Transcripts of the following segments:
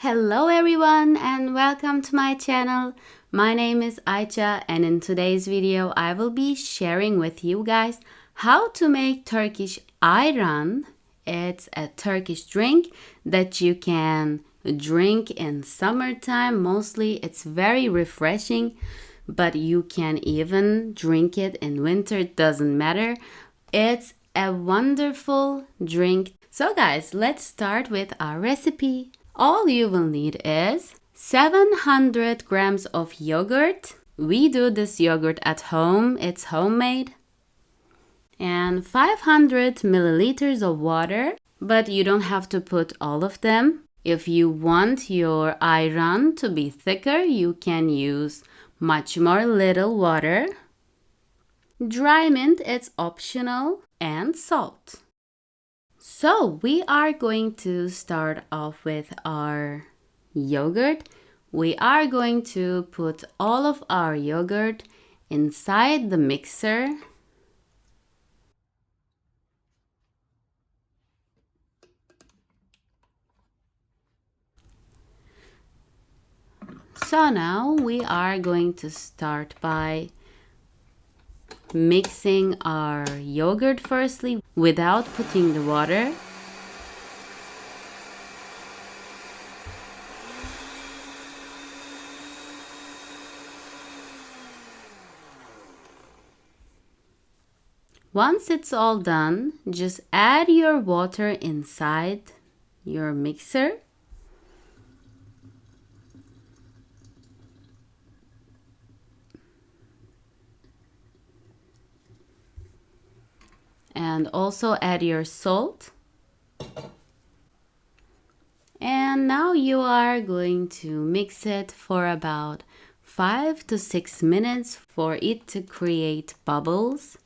Hello everyone and welcome to my channel. My name is Ayça and in today's video I will be sharing with you guys how to make Turkish Ayran. It's a Turkish drink that you can drink in summertime. Mostly it's very refreshing, but you can even drink it in winter. It doesn't matter. It's a wonderful drink. So guys, let's start with our recipe. All you will need is 700 grams of yogurt. We do this yogurt at home. It's homemade. And 500 milliliters of water. But you don't have to put all of them. If you want your ayran to be thicker, you can use much more little water. Dry mint, it's optional. And salt. So we are going to start off with our yogurt. We are going to put all of our yogurt inside the mixer. So now we are going to start by mixing our yogurt firstly without putting the water. Once it's all done, just add your water inside your mixer. And also add your salt. And now you are going to mix it for about 5 to 6 minutes for it to create bubbles.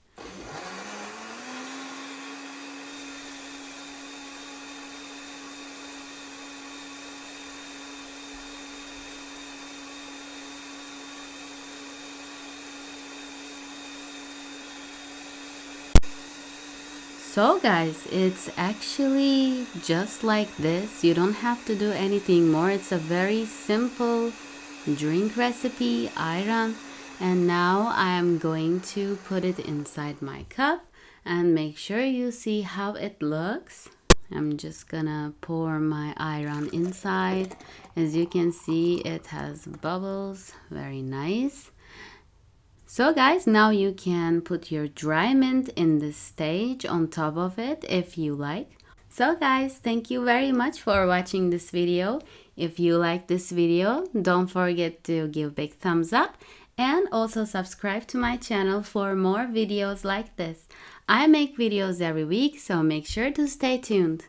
So guys, it's actually just like this. You don't have to do anything more. It's a very simple drink recipe, ayran. And now I'm going to put it inside my cup and make sure you see how it looks. I'm just gonna pour my ayran inside. As you can see, it has bubbles, very nice. So guys, now you can put your dry mint in this stage on top of it if you like. So guys, thank you very much for watching this video. If you like this video, don't forget to give big thumbs up and also subscribe to my channel for more videos like this. I make videos every week, so make sure to stay tuned.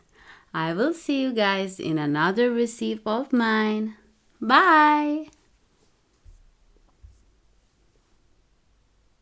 I will see you guys in another recipe of mine. Bye!